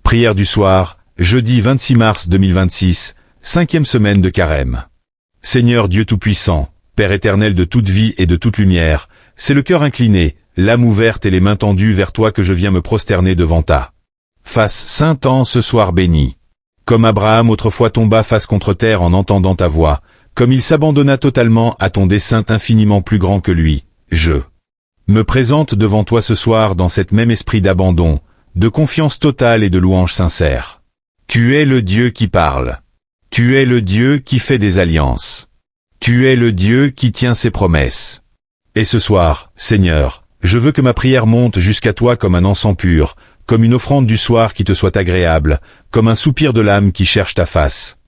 Prière du soir, jeudi 26 mars 2026, 5e semaine de Carême. Seigneur Dieu Tout-Puissant, Père éternel de toute vie et de toute lumière, c'est le cœur incliné, l'âme ouverte et les mains tendues vers toi que je viens me prosterner devant ta face sainte en ce soir béni. Comme Abraham autrefois tomba face contre terre en entendant ta voix, comme il s'abandonna totalement à ton dessein infiniment plus grand que lui, je me présente devant toi ce soir dans cet même esprit d'abandon, de confiance totale et de louange sincère. Tu es le Dieu qui parle. Tu es le Dieu qui fait des alliances. Tu es le Dieu qui tient ses promesses. Et ce soir, Seigneur, je veux que ma prière monte jusqu'à toi comme un encens pur, comme une offrande du soir qui te soit agréable, comme un soupir de l'âme qui cherche ta face,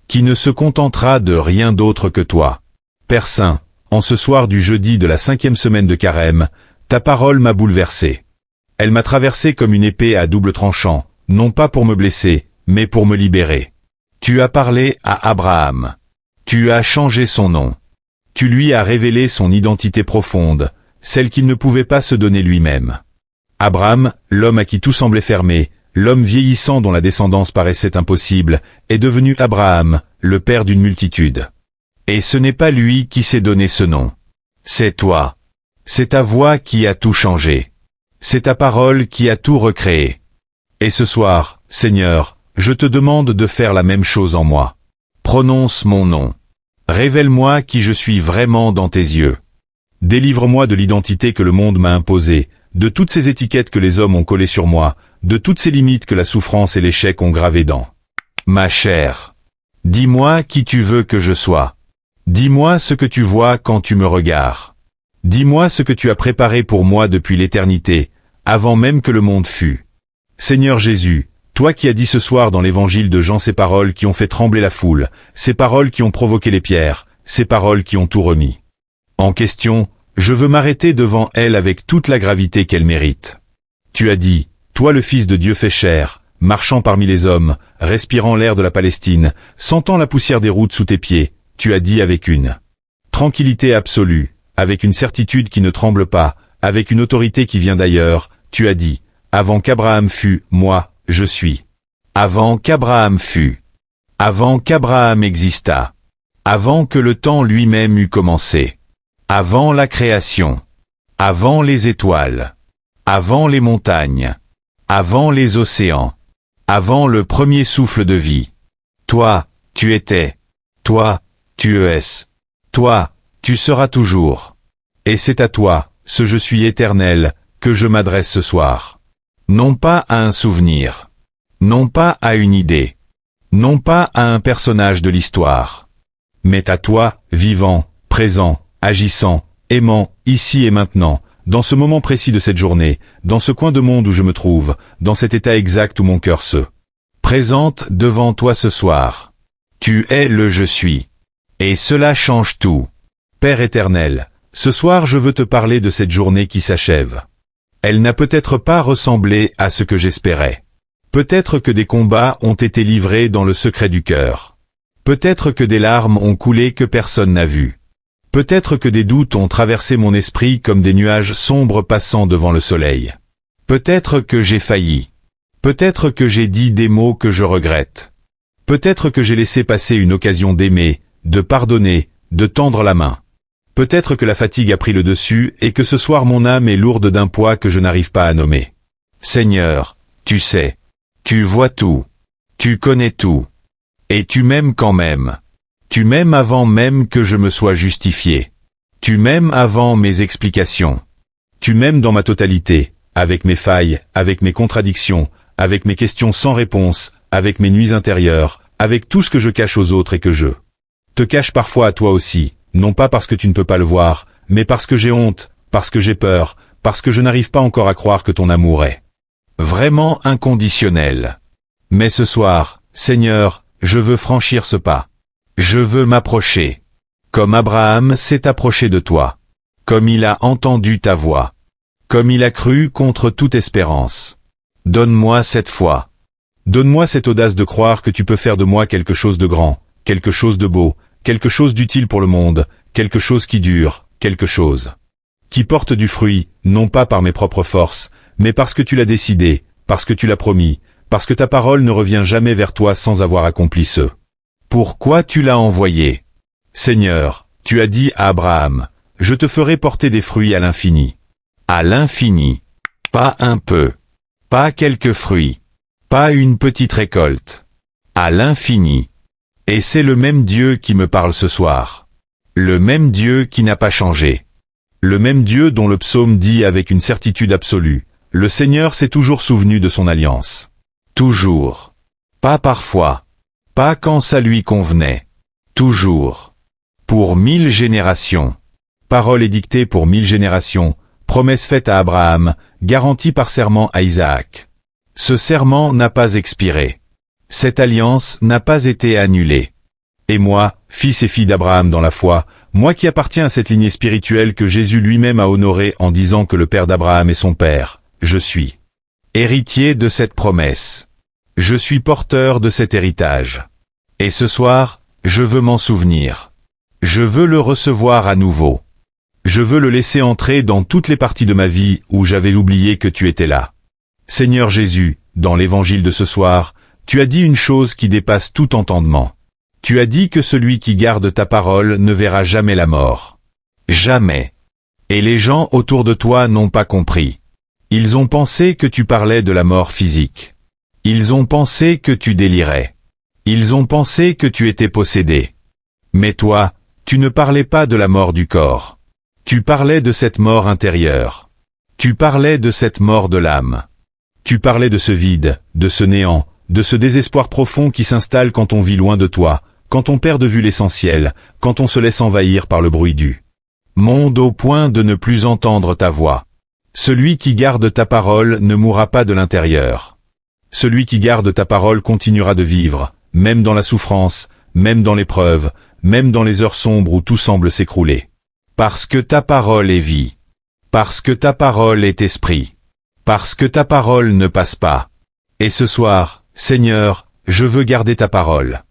qui ne se contentera de rien d'autre que toi. Père Saint, en ce soir du jeudi de la 5e semaine de Carême, ta parole m'a bouleversé. Elle m'a traversé comme une épée à double tranchant, non pas pour me blesser, mais pour me libérer. Tu as parlé à Abraham. Tu as changé son nom. Tu lui as révélé son identité profonde, celle qu'il ne pouvait pas se donner lui-même. Abraham, l'homme à qui tout semblait fermé, l'homme vieillissant dont la descendance paraissait impossible, est devenu Abraham, le père d'une multitude. Et ce n'est pas lui qui s'est donné ce nom. C'est toi. C'est ta voix qui a tout changé. C'est ta parole qui a tout recréé. Et ce soir, Seigneur, je te demande de faire la même chose en moi. Prononce mon nom. Révèle-moi qui je suis vraiment dans tes yeux. Délivre-moi de l'identité que le monde m'a imposée, de toutes ces étiquettes que les hommes ont collées sur moi, de toutes ces limites que la souffrance et l'échec ont gravées dans ma chair. Dis-moi qui tu veux que je sois. Dis-moi ce que tu vois quand tu me regardes. Dis-moi ce que tu as préparé pour moi depuis l'éternité, avant même que le monde fût. Seigneur Jésus, toi qui as dit ce soir dans l'évangile de Jean ces paroles qui ont fait trembler la foule, ces paroles qui ont provoqué les pierres, ces paroles qui ont tout remis en question, je veux m'arrêter devant elle avec toute la gravité qu'elle mérite. Tu as dit, toi le Fils de Dieu fait chair, marchant parmi les hommes, respirant l'air de la Palestine, sentant la poussière des routes sous tes pieds, tu as dit avec une tranquillité absolue, avec une certitude qui ne tremble pas, avec une autorité qui vient d'ailleurs, tu as dit, avant qu'Abraham fût, moi, je suis. Avant qu'Abraham fût. Avant qu'Abraham existât. Avant que le temps lui-même eût commencé. Avant la création. Avant les étoiles. Avant les montagnes. Avant les océans. Avant le premier souffle de vie. Toi, tu étais. Toi, tu es. Toi, tu seras toujours. Et c'est à toi, ce je suis éternel, que je m'adresse ce soir. Non pas à un souvenir. Non pas à une idée. Non pas à un personnage de l'histoire. Mais à toi, vivant, présent, agissant, aimant, ici et maintenant, dans ce moment précis de cette journée, dans ce coin de monde où je me trouve, dans cet état exact où mon cœur se présente devant toi ce soir. Tu es le je suis. Et cela change tout. Père éternel, ce soir je veux te parler de cette journée qui s'achève. Elle n'a peut-être pas ressemblé à ce que j'espérais. Peut-être que des combats ont été livrés dans le secret du cœur. Peut-être que des larmes ont coulé que personne n'a vues. Peut-être que des doutes ont traversé mon esprit comme des nuages sombres passant devant le soleil. Peut-être que j'ai failli. Peut-être que j'ai dit des mots que je regrette. Peut-être que j'ai laissé passer une occasion d'aimer, de pardonner, de tendre la main. Peut-être que la fatigue a pris le dessus et que ce soir mon âme est lourde d'un poids que je n'arrive pas à nommer. Seigneur, tu sais. Tu vois tout. Tu connais tout. Et tu m'aimes quand même. Tu m'aimes avant même que je me sois justifié. Tu m'aimes avant mes explications. Tu m'aimes dans ma totalité, avec mes failles, avec mes contradictions, avec mes questions sans réponse, avec mes nuits intérieures, avec tout ce que je cache aux autres et que je te cache parfois à toi aussi, non pas parce que tu ne peux pas le voir, mais parce que j'ai honte, parce que j'ai peur, parce que je n'arrive pas encore à croire que ton amour est vraiment inconditionnel. Mais ce soir, Seigneur, je veux franchir ce pas. Je veux m'approcher. Comme Abraham s'est approché de toi. Comme il a entendu ta voix. Comme il a cru contre toute espérance. Donne-moi cette foi. Donne-moi cette audace de croire que tu peux faire de moi quelque chose de grand, quelque chose de beau, quelque chose d'utile pour le monde, quelque chose qui dure, quelque chose qui porte du fruit, non pas par mes propres forces, mais parce que tu l'as décidé, parce que tu l'as promis, parce que ta parole ne revient jamais vers toi sans avoir accompli ce. Pourquoi tu l'as envoyé? Seigneur, tu as dit à Abraham, je te ferai porter des fruits à l'infini. À l'infini. Pas un peu. Pas quelques fruits. Pas une petite récolte. À l'infini. Et c'est le même Dieu qui me parle ce soir. Le même Dieu qui n'a pas changé. Le même Dieu dont le psaume dit avec une certitude absolue, le Seigneur s'est toujours souvenu de son alliance. Toujours. Pas parfois. Pas quand ça lui convenait. Toujours. Pour 1000 générations. Parole édictée pour 1000 générations, promesse faite à Abraham, garantie par serment à Isaac. Ce serment n'a pas expiré. Cette alliance n'a pas été annulée. Et moi, fils et fille d'Abraham dans la foi, moi qui appartiens à cette lignée spirituelle que Jésus lui-même a honorée en disant que le père d'Abraham est son père, je suis héritier de cette promesse. Je suis porteur de cet héritage. Et ce soir, je veux m'en souvenir. Je veux le recevoir à nouveau. Je veux le laisser entrer dans toutes les parties de ma vie où j'avais oublié que tu étais là. Seigneur Jésus, dans l'évangile de ce soir, tu as dit une chose qui dépasse tout entendement. Tu as dit que celui qui garde ta parole ne verra jamais la mort. Jamais. Et les gens autour de toi n'ont pas compris. Ils ont pensé que tu parlais de la mort physique. Ils ont pensé que tu délirais. Ils ont pensé que tu étais possédé. Mais toi, tu ne parlais pas de la mort du corps. Tu parlais de cette mort intérieure. Tu parlais de cette mort de l'âme. Tu parlais de ce vide, de ce néant, de ce désespoir profond qui s'installe quand on vit loin de toi, quand on perd de vue l'essentiel, quand on se laisse envahir par le bruit du monde au point de ne plus entendre ta voix. Celui qui garde ta parole ne mourra pas de l'intérieur. Celui qui garde ta parole continuera de vivre, même dans la souffrance, même dans l'épreuve, même dans les heures sombres où tout semble s'écrouler. Parce que ta parole est vie. Parce que ta parole est esprit. Parce que ta parole ne passe pas. Et ce soir, Seigneur, je veux garder ta parole.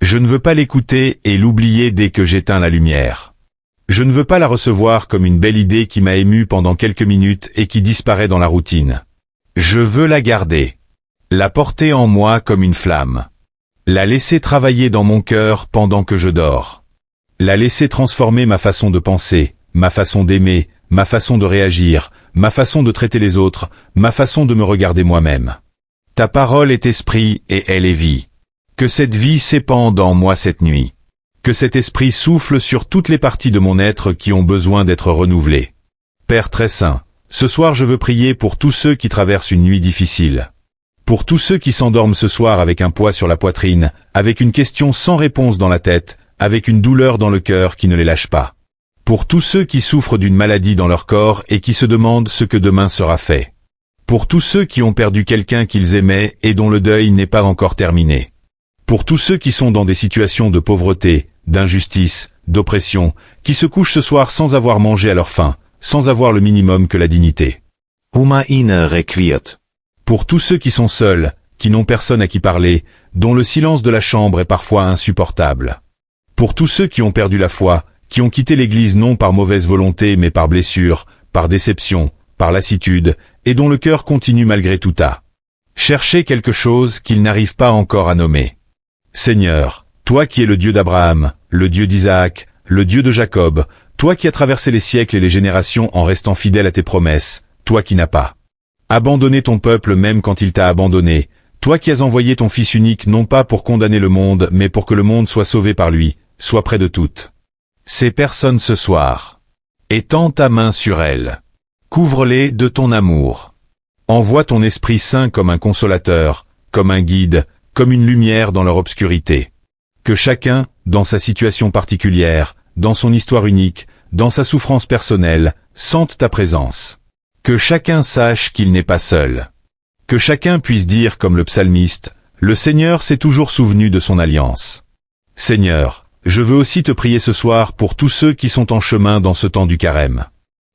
Je ne veux pas l'écouter et l'oublier dès que j'éteins la lumière. Je ne veux pas la recevoir comme une belle idée qui m'a ému pendant quelques minutes et qui disparaît dans la routine. Je veux la garder. La porter en moi comme une flamme. La laisser travailler dans mon cœur pendant que je dors. La laisser transformer ma façon de penser, ma façon d'aimer, ma façon de réagir, ma façon de traiter les autres, ma façon de me regarder moi-même. Ta parole est esprit et elle est vie. Que cette vie s'épande en moi cette nuit. Que cet esprit souffle sur toutes les parties de mon être qui ont besoin d'être renouvelées. Père très saint, ce soir je veux prier pour tous ceux qui traversent une nuit difficile. Pour tous ceux qui s'endorment ce soir avec un poids sur la poitrine, avec une question sans réponse dans la tête, avec une douleur dans le cœur qui ne les lâche pas. Pour tous ceux qui souffrent d'une maladie dans leur corps et qui se demandent ce que demain sera fait. Pour tous ceux qui ont perdu quelqu'un qu'ils aimaient et dont le deuil n'est pas encore terminé. Pour tous ceux qui sont dans des situations de pauvreté, d'injustice, d'oppression, qui se couchent ce soir sans avoir mangé à leur faim, sans avoir le minimum que la dignité. Pour tous ceux qui sont seuls, qui n'ont personne à qui parler, dont le silence de la chambre est parfois insupportable. Pour tous ceux qui ont perdu la foi, qui ont quitté l'Église non par mauvaise volonté mais par blessure, par déception, par lassitude, et dont le cœur continue malgré tout à chercher quelque chose qu'ils n'arrivent pas encore à nommer. Seigneur, toi qui es le Dieu d'Abraham, le Dieu d'Isaac, le Dieu de Jacob, toi qui as traversé les siècles et les générations en restant fidèle à tes promesses, toi qui n'as pas abandonné ton peuple même quand il t'a abandonné, toi qui as envoyé ton Fils unique non pas pour condamner le monde mais pour que le monde soit sauvé par lui, sois près de toutes ces personnes ce soir. Étends ta main sur elles. Couvre-les de ton amour. Envoie ton Esprit Saint comme un consolateur, comme un guide, comme une lumière dans leur obscurité. Que chacun, dans sa situation particulière, dans son histoire unique, dans sa souffrance personnelle, sente ta présence. Que chacun sache qu'il n'est pas seul. Que chacun puisse dire comme le psalmiste, « Le Seigneur s'est toujours souvenu de son alliance. » Seigneur, je veux aussi te prier ce soir pour tous ceux qui sont en chemin dans ce temps du carême.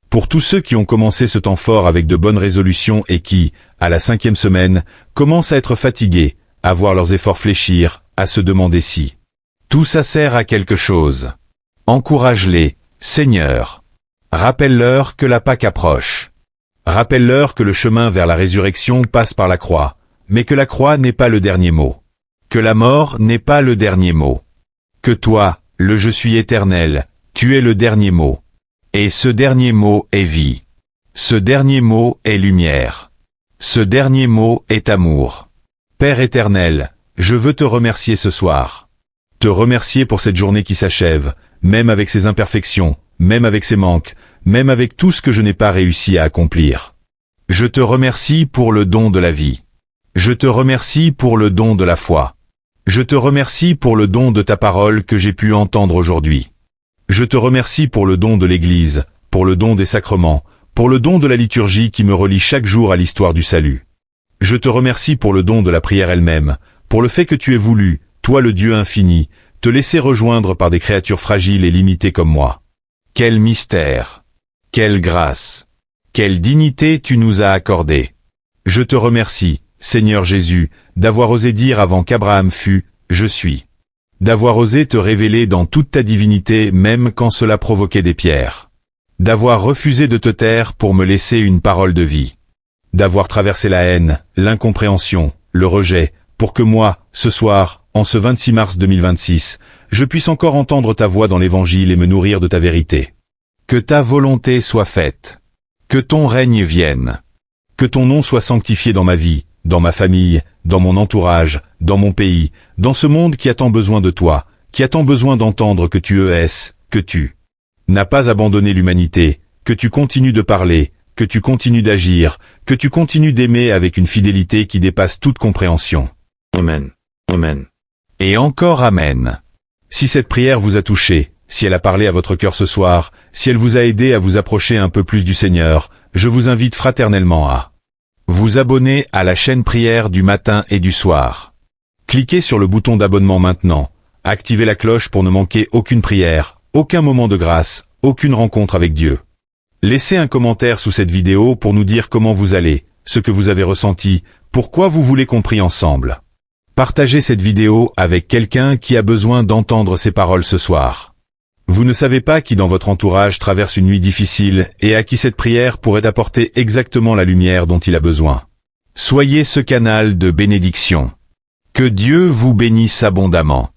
Pour tous ceux qui ont commencé ce temps fort avec de bonnes résolutions et qui, à la 5e semaine, commencent à être fatigués, à voir leurs efforts fléchir, à se demander si tout ça sert à quelque chose. Encourage-les, Seigneur. Rappelle-leur que la Pâque approche. Rappelle-leur que le chemin vers la résurrection passe par la croix, mais que la croix n'est pas le dernier mot. Que la mort n'est pas le dernier mot. Que toi, le je suis éternel, tu es le dernier mot. Et ce dernier mot est vie. Ce dernier mot est lumière. Ce dernier mot est amour. Père éternel, je veux te remercier ce soir. Te remercier pour cette journée qui s'achève, même avec ses imperfections, même avec ses manques, même avec tout ce que je n'ai pas réussi à accomplir. Je te remercie pour le don de la vie. Je te remercie pour le don de la foi. Je te remercie pour le don de ta parole que j'ai pu entendre aujourd'hui. Je te remercie pour le don de l'Église, pour le don des sacrements, pour le don de la liturgie qui me relie chaque jour à l'histoire du salut. Je te remercie pour le don de la prière elle-même, pour le fait que tu aies voulu, toi le Dieu infini, te laisser rejoindre par des créatures fragiles et limitées comme moi. Quel mystère! Quelle grâce! Quelle dignité tu nous as accordée! Je te remercie, Seigneur Jésus, d'avoir osé dire avant qu'Abraham fût, je suis. D'avoir osé te révéler dans toute ta divinité même quand cela provoquait des pierres. D'avoir refusé de te taire pour me laisser une parole de vie. D'avoir traversé la haine, l'incompréhension, le rejet, pour que moi, ce soir, en ce 26 mars 2026, je puisse encore entendre ta voix dans l'Évangile et me nourrir de ta vérité. Que ta volonté soit faite. Que ton règne vienne. Que ton nom soit sanctifié dans ma vie, dans ma famille, dans mon entourage, dans mon pays, dans ce monde qui a tant besoin de toi, qui a tant besoin d'entendre que tu es, que tu n'as pas abandonné l'humanité, que tu continues de parler, que tu continues d'agir, que tu continues d'aimer avec une fidélité qui dépasse toute compréhension. Amen. Amen. Et encore Amen. Si cette prière vous a touché, si elle a parlé à votre cœur ce soir, si elle vous a aidé à vous approcher un peu plus du Seigneur, je vous invite fraternellement à vous abonner à la chaîne Prière du matin et du soir. Cliquez sur le bouton d'abonnement maintenant, activez la cloche pour ne manquer aucune prière, aucun moment de grâce, aucune rencontre avec Dieu. Laissez un commentaire sous cette vidéo pour nous dire comment vous allez, ce que vous avez ressenti, pourquoi vous voulez qu'on prie ensemble. Partagez cette vidéo avec quelqu'un qui a besoin d'entendre ces paroles ce soir. Vous ne savez pas qui dans votre entourage traverse une nuit difficile et à qui cette prière pourrait apporter exactement la lumière dont il a besoin. Soyez ce canal de bénédiction. Que Dieu vous bénisse abondamment.